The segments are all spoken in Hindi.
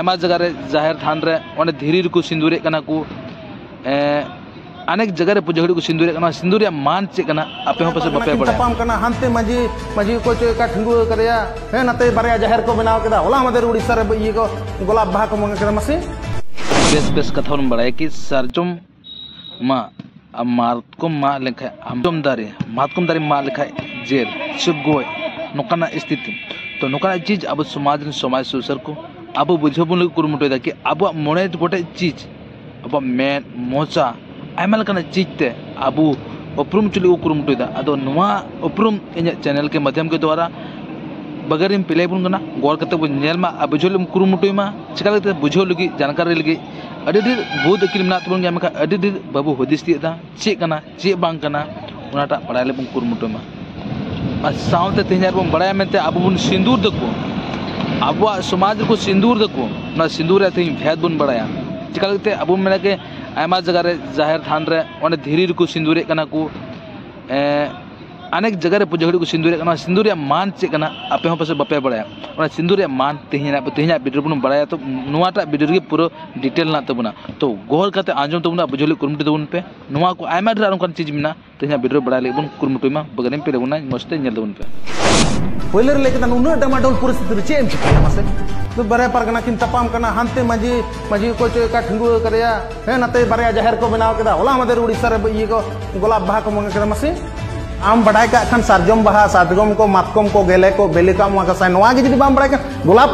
जगह रे जाहिर थान रे ओने धीरे को सिंदूरे कना को अनेक जगह रे पुजहड़ी को सिंदूरे कना सिंदूरिया मान चे कना आपे हो पसे बपे बड़ा तपाम कना हंते मजी मजी को चो का ठंगु करया हे नते बारे जाहिर को बनाव केदा होला मदर उड़ीसा रे ये को गोलाप बाहा को मंगा केदा मसे बेस बेस कथा उन बड़ा कि सरजम मा मातकुम मा लेखा हमदम दारे मा लेखा जेल सुगोय नोकाना स्थिति तो नोकाना चीज अब समाज सुसर को अब बुझबुन कुरुमुटोदा कि अब मोने गोटे चीज अब मेन मोचा आयमा लकाना चीज ते अब उपरुम चुली कुरुमुटोदा अदो नुआ उपरुम इन चैनल के माध्यम के द्वारा बगरिम पिले बुन गना गोर कते बु नेल मा बुझोलम कुरुमुटोयमा चिकालते बुझो लगी जानकारी लगी अडी ढेर बहुत अकिल मेना तबन गया मका अडी ढेर बाबू हदिस तियदा चे कना चे बांग कना उनाटा पड़ाले बुन कुरुमुटोयमा आ सावते तेहर बुन बड़ाय मेते अब बुन सिंदूर दको अब समाज को सिंदूर दको ना सिंदूर थे भेद बुन बड़ाया चिकालते अब मेना के आयमा जगह रे जाहिर थान रे ओने धीरे को सिंदूरे कना को अनेक जगह रे पुजहड़ी को सिंदूरे कना सिंदूरिया मान चे कना आपे हो पसे बपे बड़ाया ओना सिंदूरिया मान तेहना वीडियो बुन बड़ाया तो नुआटा वीडियो के पूरा डिटेल ना तबुना तो गोहर काते आंजम तबुना बुझोली कुरुमुटु तबुन पे नुआ को आयमा ढेर अनकन चीज मिना तेहना वीडियो बड़ा ले बुन कुरुमुटुमा बगरिम पे लेबुना मस्ते नेल तबुन पे पहले लेके तन उन डमाडोल परिस्थिति रे चेम चिका मसे तो बारे परगना किन तपाम कना हंते मजी मजी को चो का ठंगु करया हे नते बारे जाहिर को बनाव केदा होला मदर उड़ीसा रे ये को गोलाप बाहा को मंगा केदा मसे आम बड़ाई का खान सारजम बाहा सातगम को मातकम को गेले को बेले का मुआ का साइ नवा गे जदी बाम बड़ाई का गोलाप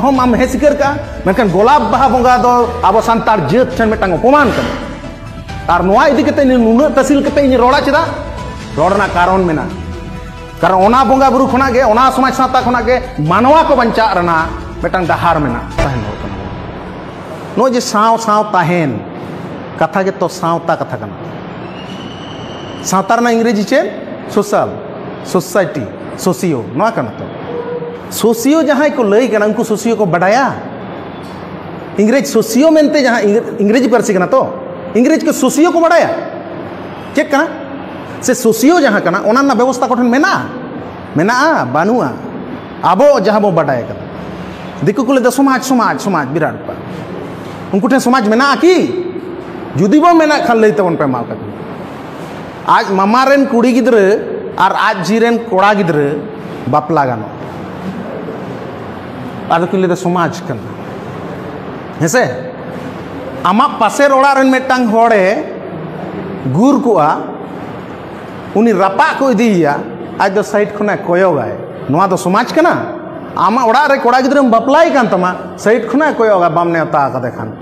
हम आम हेसिकर का मेनखान गोलाप बाहा बंगा दो आबो सांतार जेत ठन मेटांग अपमान कर आर नवा इदी कते नुन तहसील कते इन रोड़ा चदा रोड़ना कारण मेना कारण ओना बंगा बुरु खना गे ओना समाज साता खना गे मानवा को बंचा रना मेटांग डहार मेना ताहेन हो कना नो जे साव साव ताहेन कथा गे तो सावता कथा कना सावतार ना इंग्रेजी चे सोशल सोसाइटी सोसियो नवा कना तो सोसियो जहां को लई कना उनको सोसियो को बढ़ाया इंग्रेज सोसियो मेनते जहां इंग्रेजी पारसी कना तो इंग्रेज के सोसियो को बढ़ाया चेक कना से सोसियो जहां कना ओना ना व्यवस्था कोठन मेना मेना बानुआ आबो जहां बो बढ़ाया कना दिकु को ले समाज समाज समाज विराट पा उनको ठे समाज मेना की जुदी बो मेना खान लई तबन पे माल का आज मामा रेन कुड़ी गिद्रे और आज जीरेन कोड़ा गिद्रे बापला गानो आदो के लिए समाज कना हेसे आमा पासे रोड़ा रेन मेटांग होड़े गुर कुआ उनी रपा को इदिया आज दो साइड खुना कोयोगाय नवा दो समाज कना आमा ओड़ा रे कोड़ा गिद्रे बापलाई कान तमा साइड खुना कोयोगा बामने ता का देखान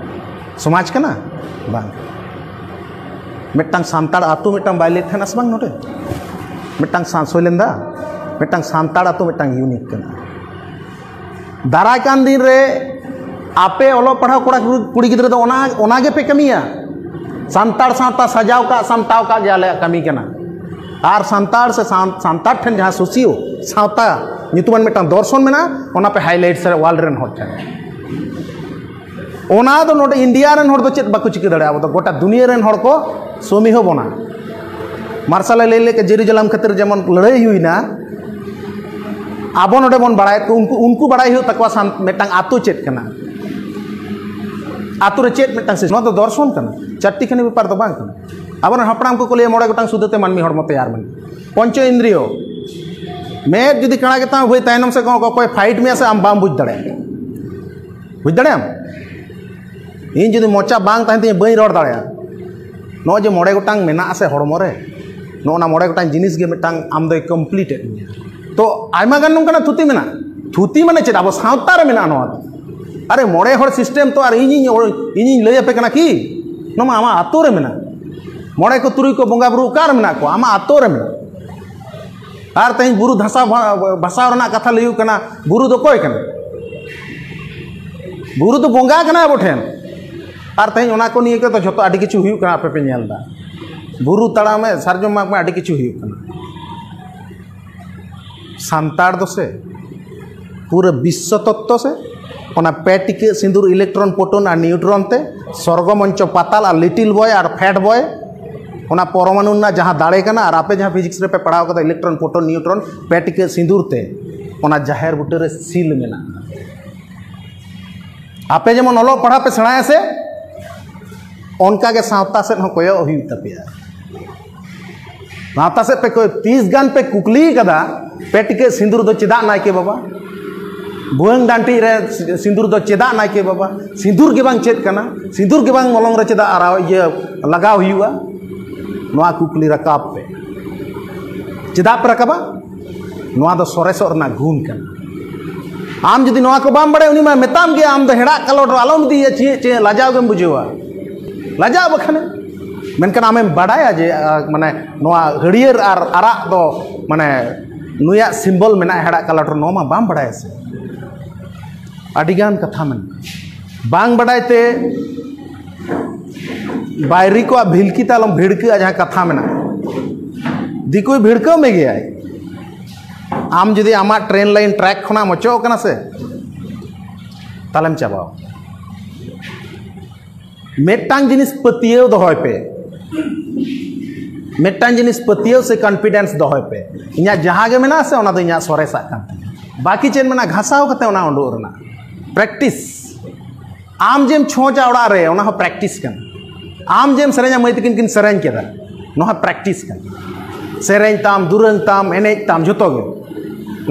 समाज कना बांग मेटांग सांताड़ आतु मेटांग बाइले थेनास बांग नोटे मेटांग सांसोलेंदा मेटांग सांताड़ आतु मेटांग यूनिक कना दाराय कान दिन रे आपे ओलो पढ़ाव कोड़ा कुड़ी गिद्रे दो ओना गे पे कमिया सांताड़ सावता सजाव का सामटाव का गेले कमी कना आर सांताड़ से सांताड़ ठन जहां सोसियो सावता नितुमान मेटांग दर्शन मेना ओना पे हाईलाइट से वाल रेन होट ओना दो नोटे इंडिया रेन होड़ दो चेत बाकु चिके दड़े अब तो गोटा दुनिया रेन होड़ को सोमी हो बना मार्शल ले लेके जेरूसलम खातिर जेमन लड़ाई हुई ना आबो नोटे बन बड़ाय तो उनको बड़ाई हो तकवा मेटांग आतु चेत कना आतु रे चेत मेटांग से नो तो दर्शन कना चट्टी खने व्यापार तो बांग कना आबो हपड़ाम को ले मोड़े गोटांग सुदते मानमी हड़मो तैयार मन पंच इंद्रियो मैं जदी कणा केता होय तायनम से कोई फाइट में से आम बाम बुझ दड़े हम इन जदि मोचा बांग ताहें ते बई रोड दाड़या नो जे मोड़े गोटांग मेना से हड़मो रे नो ना मोड़े गोटांग जिनिस गे मेटांग आम दो कंप्लीट तो आयमा गान नंकना थुती मेना थुती माने चेद अब सावता रे मेना नो अरे मोड़े हड़ सिस्टम तो और इनी लय पे कना की नो मा आमा आतो रे मेना मोड़े को तुरुई को बंगा बुरु कार मेना को आमा आतो रे मेना आर तई बुरु धसा भाषा रना कथा लयु कना बुरु दो कोय कना बुरु तो बंगा कना बोठेन आर तई ओना को निये के तो जतो आडी किछु हुयु कना आपे पे नेलदा बुरु तड़ा में सारजम माग में आडी किछु हुयु कना सांताड़ दो से पूरे विश्व तत्व से ओना पेटिके सिंदूर इलेक्ट्रॉन प्रोटॉन और न्यूट्रॉन ते स्वर्गमंच पाताल और लिटिल बॉय और फैट बॉय ओना परमाणु ना जहां दाड़े कना और आपे जहां फिजिक्स रे पे पढ़ाव कदा इलेक्ट्रॉन प्रोटॉन न्यूट्रॉन पेटिके सिंदूर ते ओना जाहेर बुटे रे सील मेना आपे जेमन ओलो पढ़ा पे सेणाया से उनका के सावता से हो कोयो हुई तपिया सावता से पे कोई 30 गान पे कुकली कदा पेट के सिंदूर दो चिदा नाय के बाबा बुंग डांटी रे सिंदूर दो चिदा नाय के बाबा सिंदूर के बांग चेत कना सिंदूर के बांग मलंग रे चिदा आरा ये लगाव हुआ नोआ कुकली रकाब पे चिदा पे रकाबा नोआ दो सोरेसोर ना गुण कना आम जदि नोआ को बाम बड़े उनी मा मेताम गया आम दो हेड़ा कलोड आलम दी चे चे लाजाव गम बुझेवा लाजाव बखने मेनकन आमें बड़ाया जे माने नोआ हड़ियर आर आरा दो माने नुया सिंबल मेना हेड़ा कलोड नो मा बाम बड़ाया से अडिगान कथा मन बांग बड़ायते बायरी को भिलकी तालम भिड़के जहाँ कथा मेना दिको भिड़को में गया है आम जुदी आमा ट्रेन लाइन ट्रैक खुना मचो कना से तालम चाबाओ मेटांग जिनिस पतियो दोहय पे मेटांग जिनिस पतियो से कॉन्फिडेंस दोहय पे इना जहां गे मेना से ओना दो इना सोरेसा कान बाकी चेन मेना घासाव कते ओना ओंडो रना प्रैक्टिस आम जेम छोचा ओड़ा रे ओना हो प्रैक्टिस कन आम जेम सरेजा मई तकिन किन सरेन केदा नो हो प्रैक्टिस कन सेरेन ताम दुरंग ताम एने ताम जोतो गे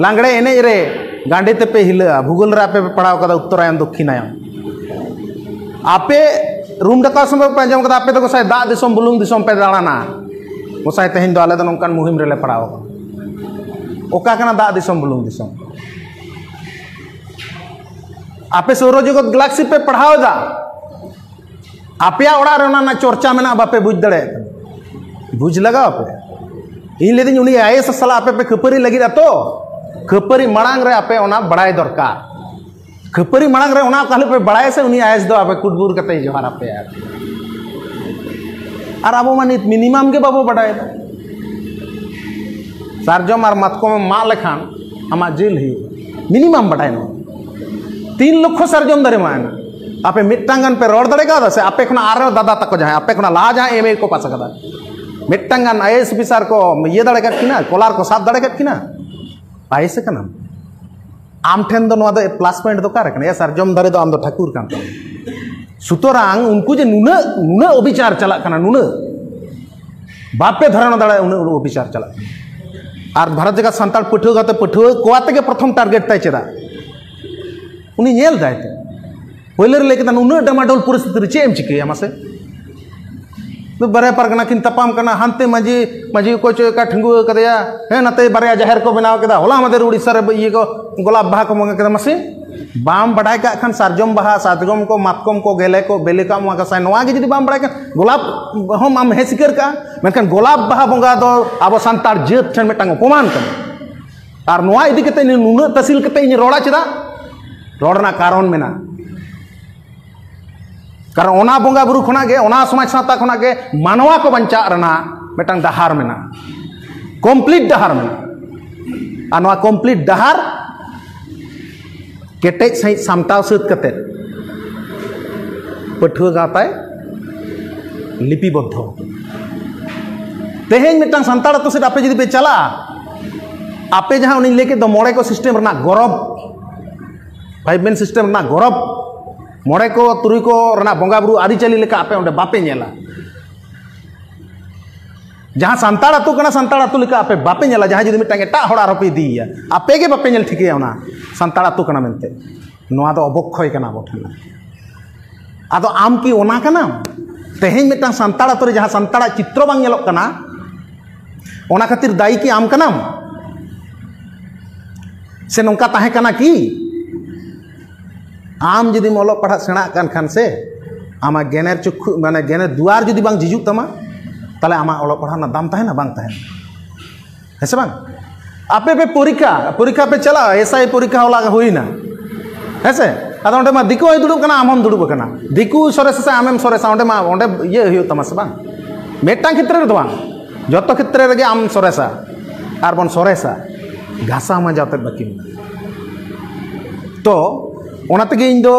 लांगड़े एने रे गांडे ते पे हिला भूगोल रे आपे पढ़ाव कदा उत्तरायन दक्षिणायन आपे रूम डका समय पे जम कदा आपे तो गोसाय दा दिसम बुलुंग दिसम पे दाड़ाना गोसाय तेहिन दो आले दो नोंकान मुहिम रे ले पढ़ाव ओका कना दा दिसम बुलुंग दिसम आपे सौरजगत गैलेक्सी पे पढ़ाव दा आपया ओड़ा रे ओना ना चर्चा मेना बापे बुझ दड़े बुझ लगाओ पे इन लेदिन उनी आईएएस साला आपे पे खपरी लगी तो खपरी मड़ांग रे आपे ओना बड़ाई दरकार खपरी मड़ांग रे ओना कहले पे बड़ाई से उनी आईएएस दो आपे कुटबुर कते जोहार आपे आर आबो मानित मिनिमम के बाबो बड़ाई सारजम आर मतको मा लेखान आमा जेल ही मिनिमम बड़ाई नो 3 लक्ष सारजम दारे मायना आपे मिट्टांगन पे रोड दड़े का से आपे खना आरो दादा तक जहां आपे खना ला जहां एमए को पास कदा मिट्टांगन आईएएस ऑफिसर को ये दड़े का किना कोलार को साथ दड़े का किना आईएएस कना आम ठेन दो नोआ दो प्लस पॉइंट दो कार कना या सारजम दारे दो आम दो ठाकुर कान सुतरांग उनको जे नुना नुना अभिचार चला कना नुना बापे धरन दड़े उन अभिचार चला आर भारत जगह संताल पठुआ गाते पठुआ कोआते के प्रथम टारगेट ताई चेदा उनी नेल दायते पहले लेके उन डमाडोल परिस्थिति चेम चिके मासे तो बारे पारगना किन तपाम कना हानते माजी माजी को चोका ठंगु कदया हे नते बारे जाहिर को बनाव केदा होला मदे उड़ीसा रे ये को गोलाप बाहा को मंगा केदा मासे बाम बड़ाय का खान सारजम बाहा सातगम को मातकम को गेले को बेले का मुआ का साय नवा गे जदी बाम बड़ाय का गोलाप हम आम हे सिकर का मेनखान गोलाप बाहा बंगा दो आबो संतार जेत ठन मेटांग अपमान का आर नवा इदी कते नुना तहसील कते इन रोड़ा चदा रोड़ना कारण मेना कारण ओना बोंगा बुरु खुना गे ओना समाज साता खुना गे मानवा को बंचा रना मेटांग डहार मेना कंप्लीट डहार मेना आ नवा कंप्लीट डहार केटेज सही सामटाव सत कते पठुआ गाताय लिपिबद्ध तेहेन मेटांग संताड़ तो से आपे जदी पे चला आपे जहां उनी लेके दो मोड़े को सिस्टम रना गौरव 5 मेन सिस्टम रना गौरव मोड़े को तुरी को रना बोंगा बुरु आदि चली लेका आपे ओंडे बापे नेला जहां संताड़ अतु कना संताड़ अतु लेका आपे बापे नेला जहां जदी मिटांग एटा होड़ा रोपे दिया आपे गे बापे नेल ठिके ओना संताड़ अतु कना मेनते नोआ दो अबक्षय कना बोठना आदो आम की ओना कना तेहेन मिटांग संताड़ अतु रे जहां संताड़ चित्र बांग नेलोक कना ओना खातिर दायी की आम कना से नोंका ताहे कना की आम जदि मोलो पढ़ा सेणा कान खान से आमा गेनेर चुखु माने गेनेर दुआर जदि बांग जिजुक तमा ताले आमा ओलो पढ़ा ना दाम ताहे ना बांग ताहे हेसे बांग आपे पे परीक्षा पे चला एसआई परीक्षा होला होइना हेसे आदो ओंडे मा दिको होय दुडुब कना आमम दुडुब कना दिकु सरेस से आमेम सरेस ओंडे मा ओंडे ये होय तमा से बांग मेटांग क्षेत्र रे दो बांग जतो क्षेत्र रे गे आम सरेसा आर बन सरेसा घासा मा जाते बाकी तो ओनाते गे इन दो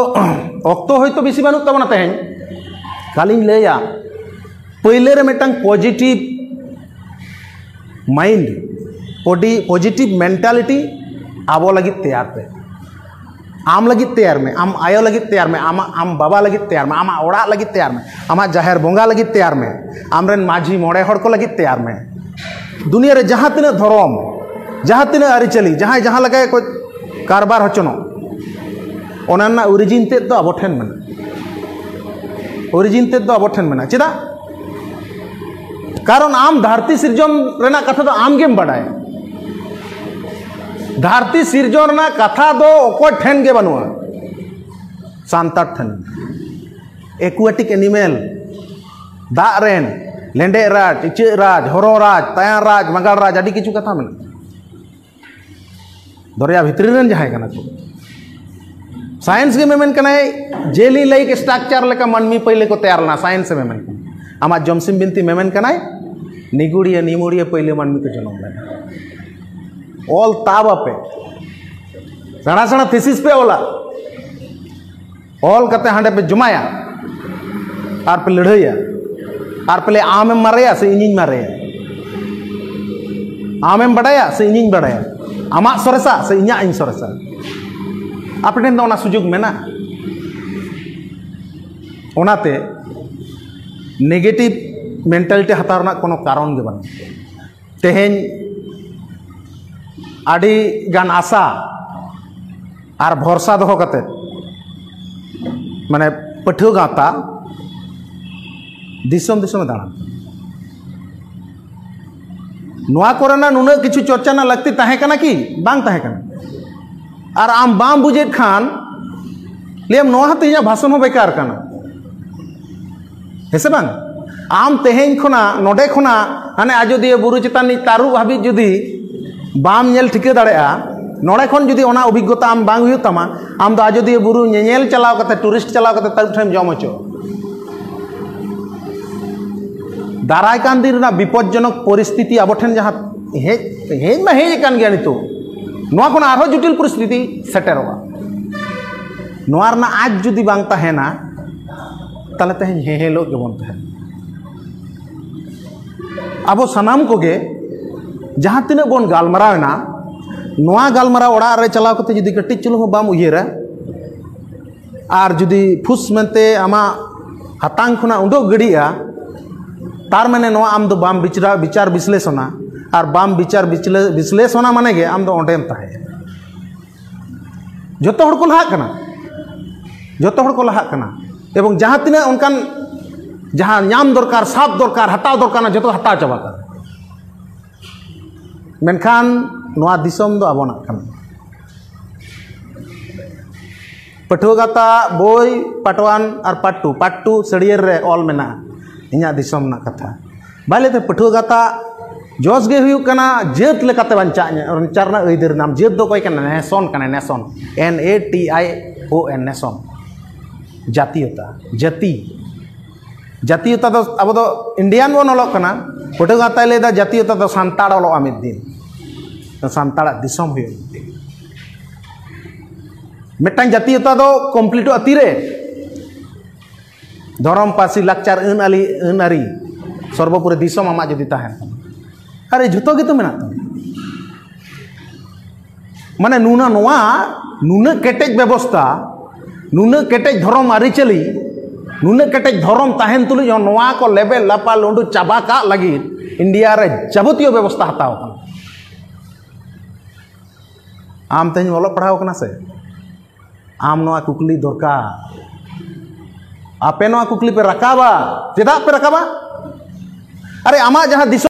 अक्तो होयतो बेसी बानुक तबना तेहेन खालिन लेया पहिले रे मेटांग पॉजिटिव माइंड पॉजिटिव मेंटालिटी आबो लगी तैयार पे आम लगी तैयार में, आम आयो लगी तैयार में, आम बाबा लगी तैयार में, आम ओड़ा लगी तैयार में, आम जाहेर बोंगा लगी तैयार में, आमरेन माझी मोड़े हड़ को लगी तैयार में। दुनिया रे जहाँ तीन धर्म जहाँ तीन आरिचाली जहाँ जहाँ लगे को कारबार होचनो ओना ओरिजिन तेज दो अब ठेन में, ओरिजिन तेज दो अब ठेन में चेदा कारण आम धरती सिरजन रेना कथा दो आम गेम बड़ाय, धरती सिरजन ना कथा दो ओको ठेन के बनुआ सांतार ठेन। एक्वाटिक एनिमल दाग रेन लेंडे राज, इचे राज, हरो राज, ताया राज, मंगल राज आदि किछु कथा में दरिया भितरी रेन जहां कना को साइंस के मेमेन कना जेली लाइक स्ट्रक्चर लेका मनमी पहले को तैयार ना साइंस में मेमेन आमा जमसिम बिनती मेमेन कना निगुड़िया निमुड़िया पहले मनमी को जन्म लेना ऑल ताबा पे सड़ा सड़ा थीसिस पे ओला ऑल कते हांडे पे जुमाया आर पे लड़ाइया आर पहले आम मारेया से इनिंग मारेया, आम बड़ाया से इनिंग बड़ाया, आमा सरसा से इन्या इन सरसा अपने ना सुजुग में ना ओनाते नेगेटिव मेंटालिटी हतारना कोनो कारण के बना तेहेन आड़ी गान आशा आर भरसा दो कते माने पठुआ गाता दिसम दिसम दाना नुआ कोरेना नुना किछु चर्चा ना लगती ताहे कना कि बांग ताहे कना आर आम बाम बुझे खान लेम नुआ तिया भाषण हो बेकार कना हेसे बांग आम तेहेन खुना नोडे खुना हाने आजोदिया बुरु चितान तारु हाबी जुदी बाम नेल ठिके दाड़ेआ नोडे खन जुदी ओना अभिज्ञता आम बांग हुयु तमा आम दो आजोदिया बुरु नेल चलाव कते टूरिस्ट चलाव कते तारु ठेम जम हचो दाराय कान दिन ना विपज्जनक परिस्थिति अब ठेन जहाँ हेज में हेज कान गया नितो नोआ कोन आरो जटिल परिस्थिति सेटेरवा नोआ रना आज जुदी बांग ताहेना ताले तेहेन हेहेलो गेबन ताहेन अब सनाम कोगे जहाँ तीन बन गालमारावना नोआ गालमाराव ओड़ा रे चलाव कते जुदी कटिज चुलु बाम उयेरा आर जुदी फुस मेनते आमा हातांग खुना उडो गड़िया तार माने नोआ आम दो बाम विचार विश्लेषणा और बाम विचार विश्लेषणा माने गे आम दो ओंडेम ताहे जोतो हड़ को लहाक कना, जोतो हड़ को लहाक कना एवं जहाँ तीना उनकान जहाँ नाम दरकार साब दरकार हटाव दरकार ना जोतो हटाव चाबा कर मेनखान नोआ दिसम दो आबोना कना पठुआ गाता बोई पाटवान और पाट्टू सड़ियर रे ऑल मेना इन्या दिसम ना कथा बाले ते पठुआ गाता जोस गे हुयु कना जेत लेकाते बांचारना अइदर नाम जेत दो कोई कना नेसन कना नेसन NATION नेसन जातीयता जाति जातीयता दो अब दो इंडियन बन ओलो कना पठुआ गाता लेदा जातीयता दो सांताड़ ओलो आमिद दिन तो सांताड़ दिसम हुयु मिटांग जातीयता दो कमप्लीट अतीरे धर्म पासी लाचार अनारी सर्वपुरी दिसम आमा जदि ताहेन अरे झुतो गे तो मेना माने नुना नोआ नुना केटेज व्यवस्था नुना केटेज धर्म आरिचाली नुना केटेज धर्म ताहेन तुलु नोआ को लेबे लापा लुंडू चाबा का लगी इंडिया रे जाबतीय व्यवस्था हताव आम तेज ओलो पढ़ाव कना से आम नोआ कुकली दरकार आपे नोआ कुकली पे रकाबा चेदा पे रकाबा अरे आमा जहाँ दिसम